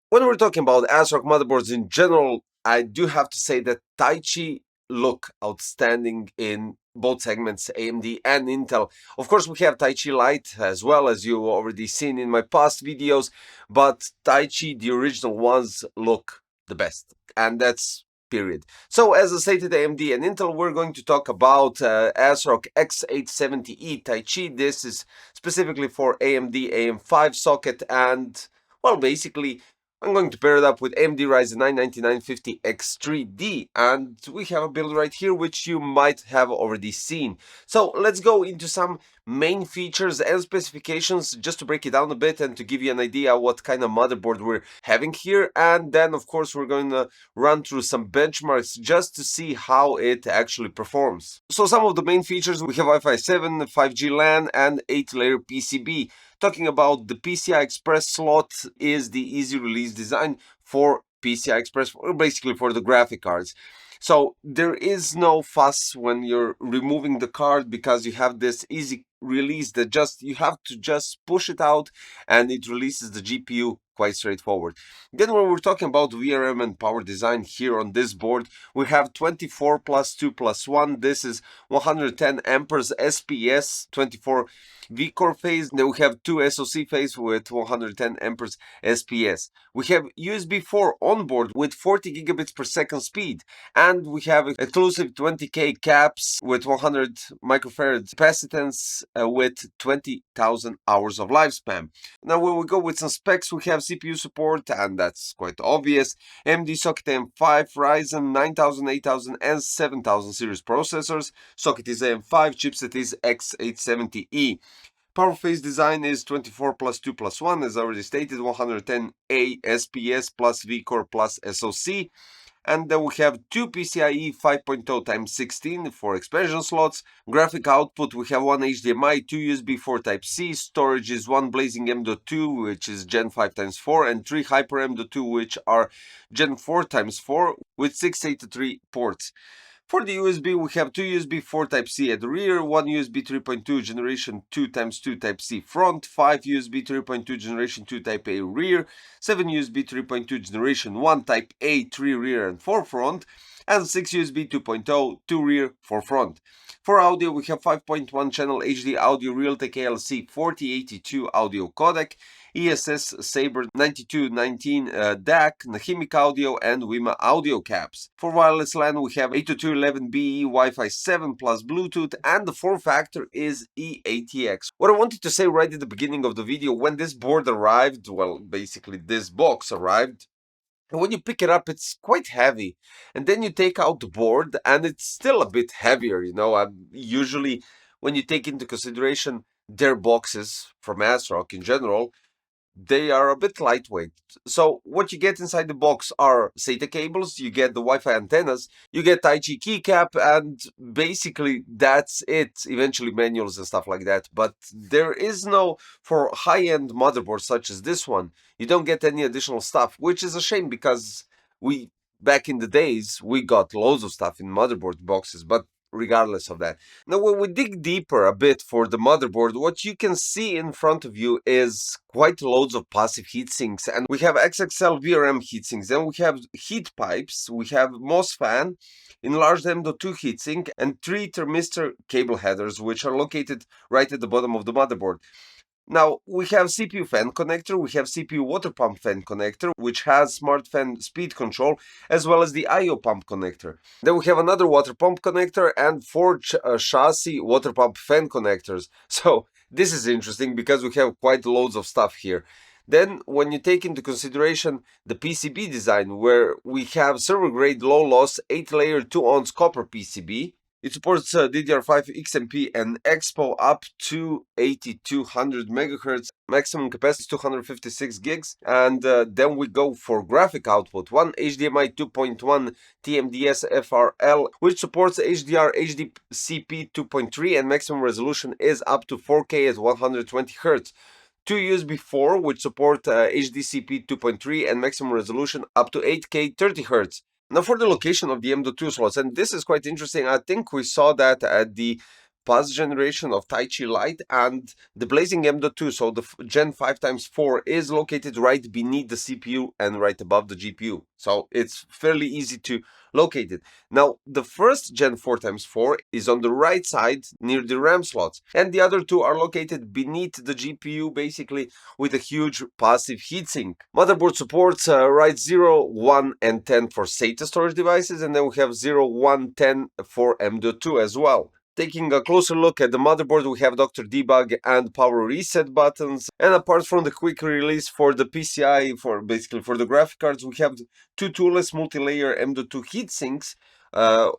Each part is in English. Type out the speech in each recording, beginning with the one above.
When we're talking about ASRock motherboards in general, I do have to say that Taichi look outstanding in both segments, AMD and Intel. Of course, we have Taichi Lite as well, as you already seen in my past videos, but Taichi, the original ones, look the best. And that's period. So as I stated, AMD and Intel, we're going to talk about ASRock X870E Taichi. This is specifically for AMD AM5 socket, and well, basically I'm going to pair it up with AMD Ryzen 9 9950X3D, and we have a build right here which you might have already seen. So let's go into some main features and specifications just to break it down a bit and to give you an idea what kind of motherboard we're having here, and then of course we're going to run through some benchmarks just to see how it actually performs. So some of the main features: we have Wi-Fi 7, 5G LAN, and 8-layer PCB. Talking about the PCI Express slot is the easy release design for PCI Express, or basically for the graphic cards. So there is no fuss when you're removing the card because you have this easy release that you have to just push it out and it releases the GPU quite straightforward. Then when we're talking about VRM and power design here on this board, we have 24 plus 2 plus 1. This is 110 amperes SPS, 24 V-core phase. Then we have two SoC phase with 110 amperes SPS. We have USB 4 on board with 40 gigabits per second speed, and we have exclusive 20K caps with 100 microfarad capacitance with 20,000 hours of lifespan. Now when we go with some specs, we have CPU support, and that's quite obvious. AMD socket AM5, Ryzen 9000, 8000 and 7000 series processors. Socket is AM5, chipset is X870E. Power phase design is 24 plus 2 plus 1, as already stated, 110 SPS plus V-core plus SoC. And then we have two PCIe 5.0 x 16 for expansion slots. Graphic output, we have one HDMI, two USB 4 Type-C. Storage is one Blazing M.2, which is Gen 5 x 4, and three Hyper M.2, which are Gen 4 x 4 with 683 ports. For the USB, we have two USB 4 Type-C at the rear, one USB 3.2 Generation 2 x 2 Type-C front, 5 USB 3.2 Generation 2 Type-A rear, 7 USB 3.2 Generation 1 Type-A 3 rear and 4 front, and 6 USB 2.0 2 rear 4 front. For audio, we have 5.1 channel HD audio Realtek ALC 4082 audio codec, ESS Sabre 9219 DAC, Nahimic audio, and WiMA audio caps. For wireless LAN, we have 802.11be Wi-Fi 7 plus Bluetooth, and the form factor is eATX. What I wanted to say right at the beginning of the video, when this board arrived, well, basically this box arrived, and when you pick it up, it's quite heavy. And then you take out the board, and it's still a bit heavier, you know. Usually, when you take into consideration their boxes from ASRock in general, they are a bit lightweight. So what you get inside the box are SATA cables, you get the Wi-Fi antennas, you get Taichi keycap, and basically that's it. Eventually manuals and stuff like that. But there is no, for high-end motherboards such as this one, you don't get any additional stuff, which is a shame because back in the days, we got loads of stuff in motherboard boxes, but regardless of that. Now, when we dig deeper a bit for the motherboard, what you can see in front of you is quite loads of passive heatsinks, and we have XXL VRM heatsinks, then we have heat pipes, we have MOS fan, enlarged M.2 heatsink, and three thermistor cable headers, which are located right at the bottom of the motherboard. Now, we have CPU fan connector, we have CPU water pump fan connector, which has smart fan speed control, as well as the IO pump connector. Then we have another water pump connector and four chassis water pump fan connectors. So this is interesting because we have quite loads of stuff here. Then, when you take into consideration the PCB design, where we have server-grade low-loss 8-layer 2-ounce copper PCB, it supports DDR5 XMP and Expo up to 8200 MHz. Maximum capacity is 256 gigs. And then we go for graphic output. One HDMI 2.1 TMDS FRL, which supports HDR HDCP 2.3, and maximum resolution is up to 4K at 120 Hz. Two USB 4, which support HDCP 2.3 and maximum resolution up to 8K 30 Hz. Now for the location of the M.2 slots, and this is quite interesting. I think we saw that at the past generation of Taichi Lite, and the blazing M.2, so the Gen 5x4 is located right beneath the CPU and right above the GPU. So it's fairly easy to locate it. Now, the first Gen 4x4 is on the right side near the RAM slots, and the other two are located beneath the GPU, basically with a huge passive heatsink. Motherboard supports RAID 0, 1, and 10 for SATA storage devices, and then we have 0, 1, 10 for M.2 as well. Taking a closer look at the motherboard, we have Dr. Debug and power reset buttons, and apart from the quick release for the PCI, for the graphic cards, we have two toolless multi-layer M.2 heatsinks.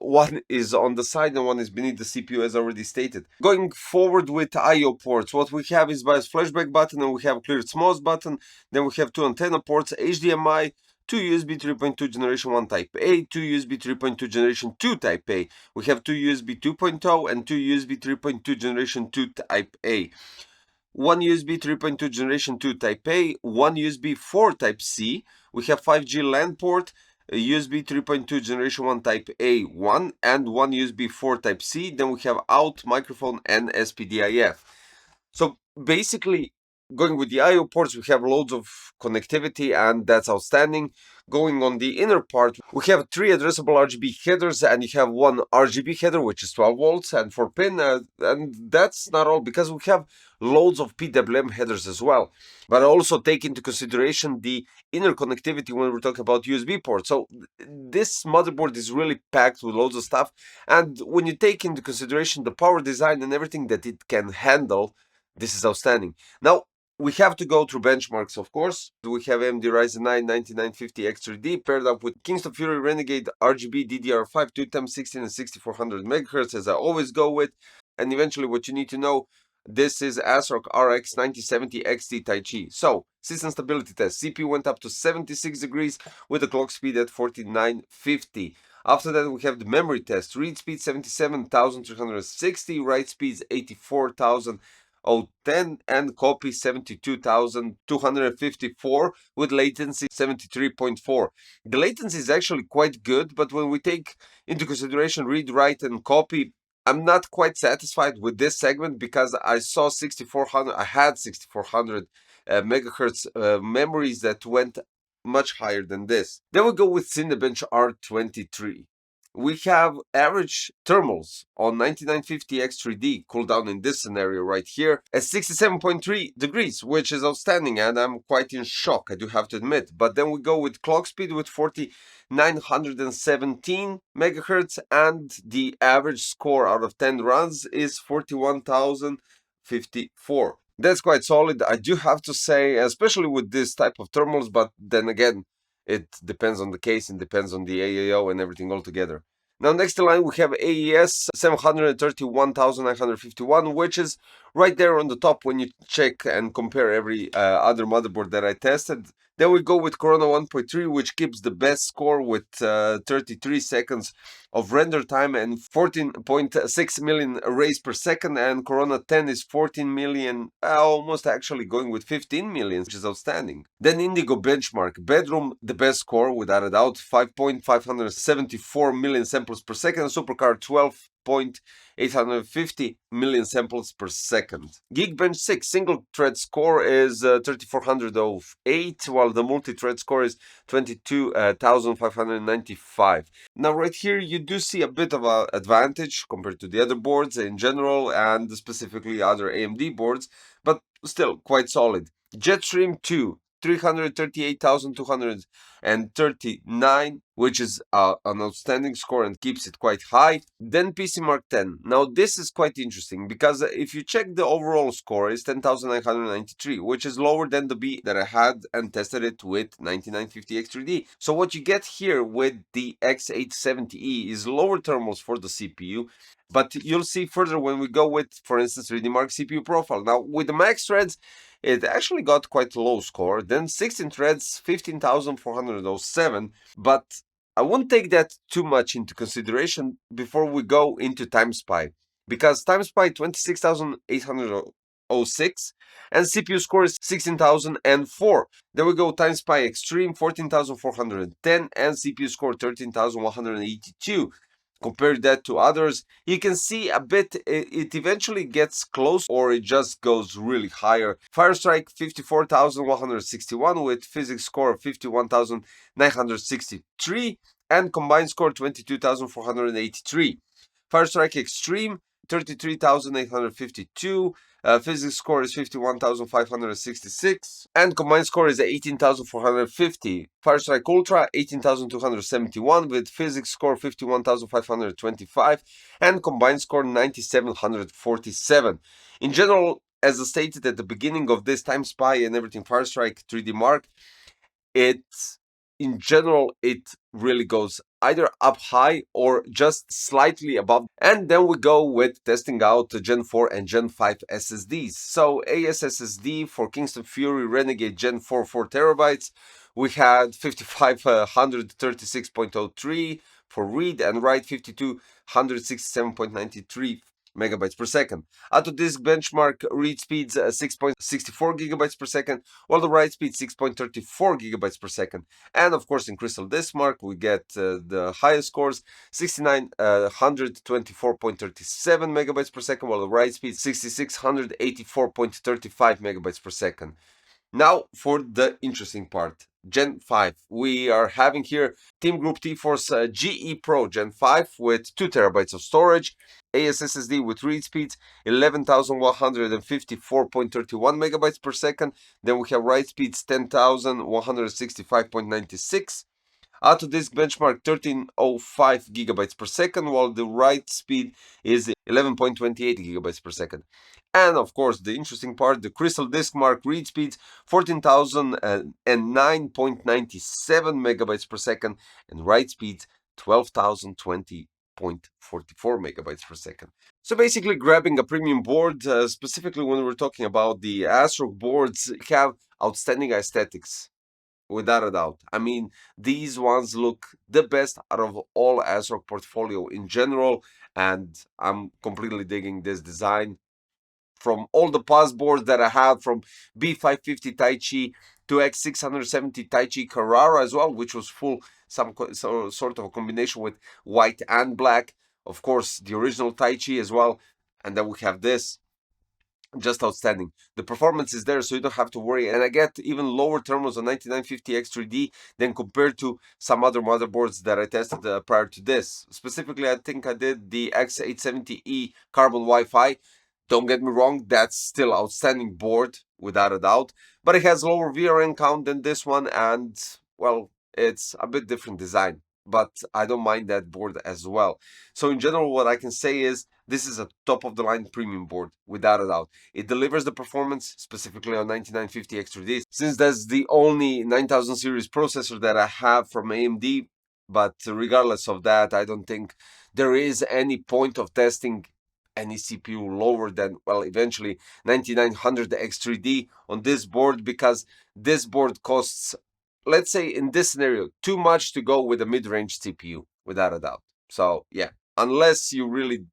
One is on the side and one is beneath the CPU, as already stated. Going forward with I/O ports, what we have is BIOS flashback button, and we have cleared CMOS button. Then we have two antenna ports, HDMI, two USB 3.2 generation 1 type A, two USB 3.2 generation 2 type A. We have two USB 2.0 and two USB 3.2 generation 2 type A. One USB 3.2 generation 2 type A, one USB 4 type C. We have 5G LAN port, a USB 3.2 generation 1 type A1, and one USB 4 type C. Then we have out, microphone, and SPDIF. So basically, going with the I/O ports, we have loads of connectivity, and that's outstanding. Going on the inner part, we have three addressable RGB headers, and you have one RGB header, which is 12 volts, and for pin, and that's not all, because we have loads of PWM headers as well. But also take into consideration the inner connectivity when we're talking about USB ports. So this motherboard is really packed with loads of stuff, and when you take into consideration the power design and everything that it can handle, this is outstanding. Now, we have to go through benchmarks, of course. We have AMD Ryzen 9 9950X3D paired up with Kingston Fury Renegade RGB DDR5 2x16 and 6400 MHz, as I always go with. And eventually, what you need to know, this is ASRock RX970XT Taichi. So, system stability test. CPU went up to 76 degrees with a clock speed at 4950. After that, we have the memory test. Read speed 77,360, write speeds 84,010, and copy 72,254 with latency 73.4. The latency is actually quite good, but when we take into consideration read, write, and copy, I'm not quite satisfied with this segment because I saw 6400, I had 6400 megahertz memories that went much higher than this. Then we go with Cinebench R23. We have average thermals on 9950X3D cooldown in this scenario right here at 67.3 degrees, which is outstanding, and I'm quite in shock, I do have to admit. But then we go with clock speed with 4917 megahertz, and the average score out of 10 runs is 41,054. That's quite solid, I do have to say, especially with this type of thermals, but then again, it depends on the case and depends on the AAO and everything altogether. Now, next in line, we have AES 731,951, which is right there on the top when you check and compare every other motherboard that I tested. Then we go with Corona 1.3, which keeps the best score with 33 seconds of render time and 14.6 million arrays per second. And Corona 10 is 14 million, almost actually going with 15 million, which is outstanding. Then Indigo Benchmark. Bedroom, the best score without a doubt, 5.574 million samples per second. Supercar 12.850 million samples per second. Geekbench 6 single thread score is 3408, while the multi-thread score is 22,595. Now right here you do see a bit of an advantage compared to the other boards in general and specifically other AMD boards, but still quite solid. Jetstream 2 338,239, which is an outstanding score and keeps it quite high. Then PC Mark 10. Now this is quite interesting because if you check the overall score is 10,993, which is lower than the B that I had and tested it with 9950X3D. So what you get here with the X870E is lower thermals for the CPU, but you'll see further when we go with, for instance, 3D Mark CPU profile. Now with the max threads, it actually got quite a low score. Then 16 threads, 15,407, but I won't take that too much into consideration before we go into TimeSpy, because TimeSpy 26,806 and CPU score is 16,004. There we go, TimeSpy Extreme 14,410 and CPU score 13,182. compare that to others, you can see a bit it eventually gets close or it just goes really higher. Firestrike 54,161 with physics score of 51,963 and combined score 22,483. Firestrike Extreme 33,852. Physics score is 51,566 and combined score is 18,450. Firestrike Ultra 18,271 with physics score 51,525 and combined score 9,747. In general, as I stated at the beginning of this Time Spy and everything Firestrike 3D Mark, in general, it really goes either up high or just slightly above. And then we go with testing out Gen 4 and Gen 5 SSDs. So ASSD for Kingston Fury Renegade Gen 4 4TB, we had 5536.03 for read and write 5267.93 megabytes per second. Out of this benchmark read speeds 6.64 gigabytes per second, while the write speed 6.34 gigabytes per second. And of course, in Crystal Disk Mark, we get the highest scores 6924.37 megabytes per second, while the write speed 6684.35 megabytes per second. Now for the interesting part, Gen 5. We are having here Team Group T-Force GE Pro Gen 5 with 2 terabytes of storage, ASSD with read speeds 11,154.31 megabytes per second. Then we have write speeds 10,165.96. Out of this benchmark 1305 gigabytes per second, while the write speed is 11.28 gigabytes per second. And of course, the interesting part, the Crystal Disk Mark read speeds 14,009.97 megabytes per second, and write speeds 12,020.44 megabytes per second. So basically grabbing a premium board, specifically when we're talking about the ASRock boards, have outstanding aesthetics. Without a doubt. I mean, these ones look the best out of all ASRock portfolio in general, and I'm completely digging this design. From all the past boards that I have, from B550 Taichi to X670 Taichi Carrara as well, which was full, sort of a combination with white and black. Of course, the original Taichi as well. And then we have this. Just outstanding. The performance is there, so you don't have to worry. And I get even lower thermals on 9950 X3D than compared to some other motherboards that I tested prior to this. Specifically, I think I did the X870E Carbon Wi-Fi. Don't get me wrong, that's still outstanding board, without a doubt. But it has lower VRM count than this one, and, well, it's a bit different design. But I don't mind that board as well. So in general, what I can say is this is a top-of-the-line premium board, without a doubt. It delivers the performance, specifically on 9950 X3D, since that's the only 9000 series processor that I have from AMD. But regardless of that, I don't think there is any point of testing any CPU lower than, well, eventually 9900 X3D on this board, because this board costs, let's say in this scenario, too much to go with a mid-range CPU, without a doubt. So yeah, unless you really,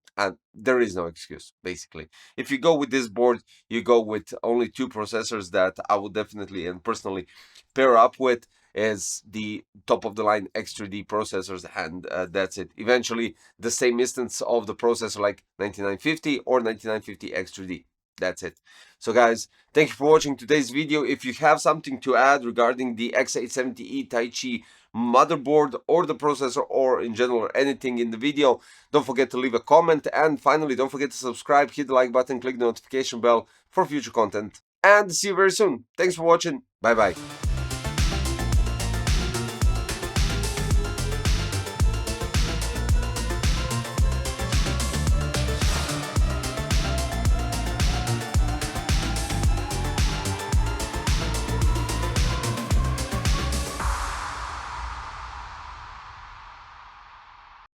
there is no excuse, basically. If you go with this board, you go with only 2 processors that I would definitely and personally pair up with as the top-of-the-line X3D processors, and that's it. Eventually, the same instance of the processor like 9950 or 9950 X3D. That's it. So guys, thank you for watching today's video. If you have something to add regarding the X870E Taichi motherboard or the processor, or in general anything in the video, don't forget to leave a comment. And finally, don't forget to subscribe, hit the like button, click the notification bell for future content. And see you very soon. Thanks for watching. Bye bye.